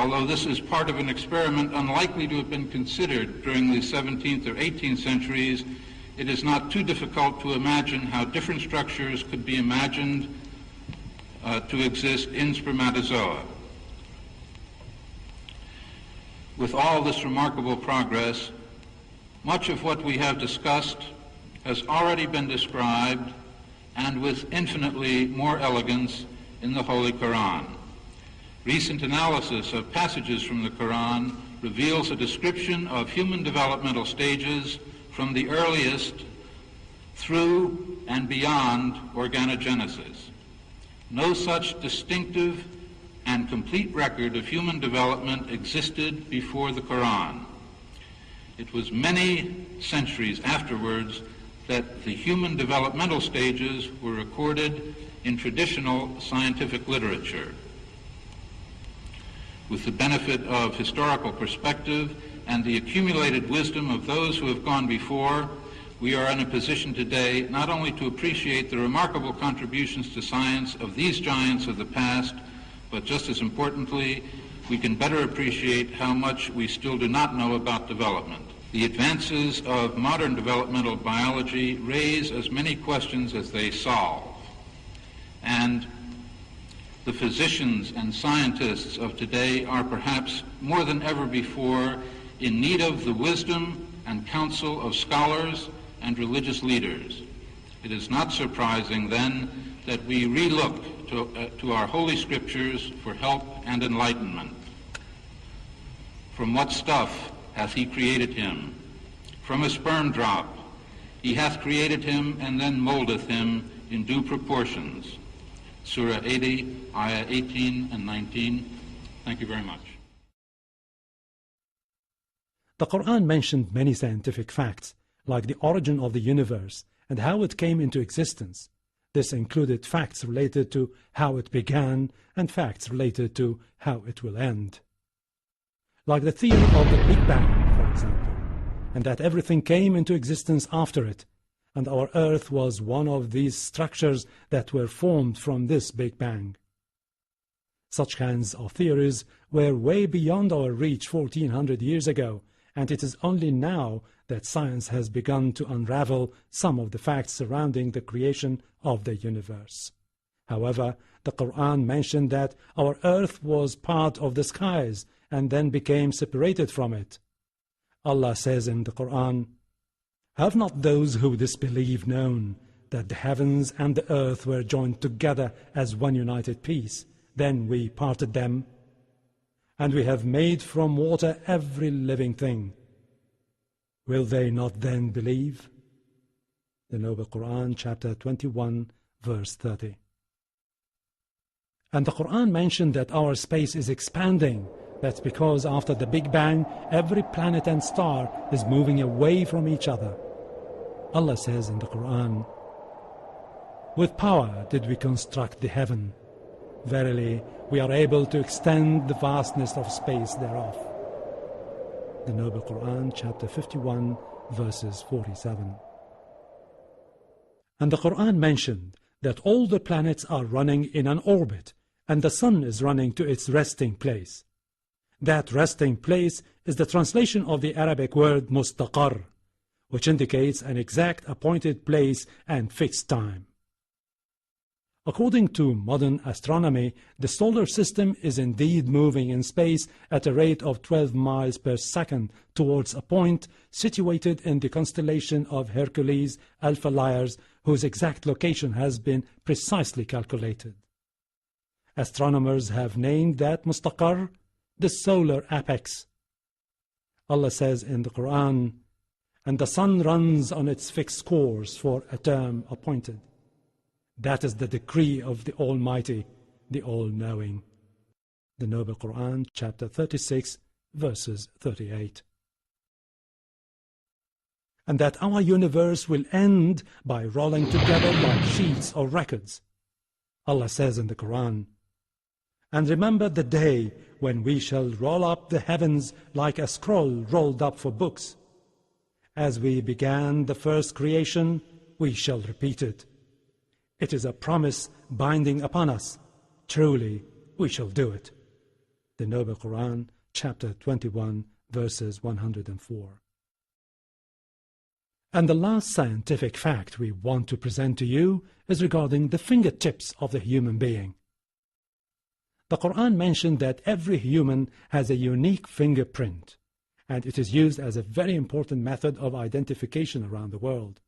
although this is part of an experiment unlikely to have been considered during the 17th or 18th centuries, it is not too difficult to imagine how different structures could be imagined to exist in spermatozoa. With all this remarkable progress, much of what we have discussed has already been described, and with infinitely more elegance, in the Holy Quran. Recent analysis of passages from the Quran reveals a description of human developmental stages from the earliest through and beyond organogenesis. No such distinctive and complete record of human development existed before the Quran. It was many centuries afterwards that the human developmental stages were recorded in traditional scientific literature. With the benefit of historical perspective and the accumulated wisdom of those who have gone before, we are in a position today not only to appreciate the remarkable contributions to science of these giants of the past, but just as importantly, we can better appreciate how much we still do not know about development. The advances of modern developmental biology raise as many questions as they solve, and the physicians and scientists of today are perhaps more than ever before in need of the wisdom and counsel of scholars and religious leaders. It is not surprising then that we relook to our holy scriptures for help and enlightenment. From what stuff hath he created him? From a sperm drop. He hath created him and then moldeth him in due proportions. Surah 80, Ayah 18 and 19. Thank you very much. The Quran mentioned many scientific facts, like the origin of the universe and how it came into existence. This included facts related to how it began and facts related to how it will end. Like the theory of the Big Bang, for example, and that everything came into existence after it, and our Earth was one of these structures that were formed from this Big Bang. Such kinds of theories were way beyond our reach 1400 years ago, and it is only now that science has begun to unravel some of the facts surrounding the creation of the universe. However, the Quran mentioned that our Earth was part of the skies and then became separated from it. Allah says in the Quran, "Have not those who disbelieve known that the heavens and the earth were joined together as one united piece? Then we parted them, and we have made from water every living thing. Will they not then believe?" The Noble Quran, chapter 21, verse 30. And the Quran mentioned that our space is expanding. That's because after the Big Bang, every planet and star is moving away from each other. Allah says in the Quran, "With power did we construct the heaven. Verily, we are able to extend the vastness of space thereof." The Noble Quran, chapter 51, verses 47. And the Quran mentioned that all the planets are running in an orbit, and the sun is running to its resting place. That resting place is the translation of the Arabic word mustaqar, which indicates an exact appointed place and fixed time. According to modern astronomy, the solar system is indeed moving in space at a rate of 12 miles per second towards a point situated in the constellation of Hercules Alpha Lyrae, whose exact location has been precisely calculated. Astronomers have named that mustaqar the solar apex. Allah says in the Quran, "And the sun runs on its fixed course for a term appointed." That is the decree of the Almighty, the All-Knowing. The Noble Quran, chapter 36, verses 38. And that our universe will end by rolling together like sheets or records. Allah says in the Quran, "And remember the day when we shall roll up the heavens like a scroll rolled up for books. As we began the first creation, we shall repeat it. It is a promise binding upon us. Truly, we shall do it." The Noble Quran, chapter 21, verses 104. And the last scientific fact we want to present to you is regarding the fingertips of the human being. The Quran mentioned that every human has a unique fingerprint, and it is used as a very important method of identification around the world.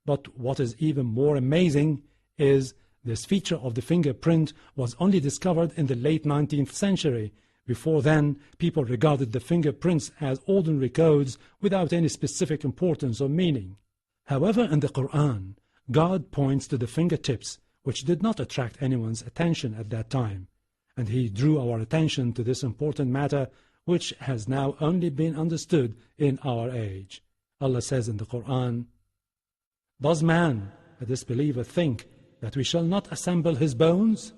But what is even more amazing is this feature of the fingerprint was only discovered in the late 19th century. Before then, people regarded the fingerprints as ordinary codes without any specific importance or meaning. However, in the Quran, God points to the fingertips, which did not attract anyone's attention at that time, and He drew our attention to this important matter, which has now only been understood in our age. Allah says in the Quran, "Does man, a disbeliever, think that we shall not assemble his bones?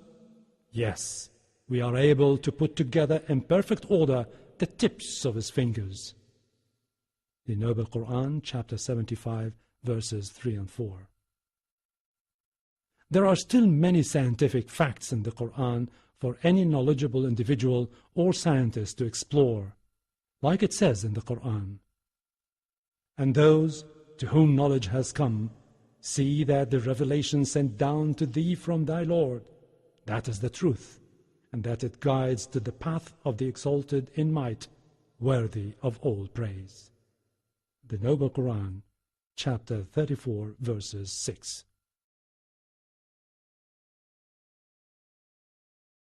Yes, we are able to put together in perfect order the tips of his fingers." The Noble Quran, chapter 75, verses 3 and 4. There are still many scientific facts in the Quran for any knowledgeable individual or scientist to explore. Like it says in the Quran, "And those to whom knowledge has come, see that the revelation sent down to thee from thy Lord, that is the truth, and that it guides to the path of the exalted in might, worthy of all praise." The Noble Quran, chapter 34, verses 6.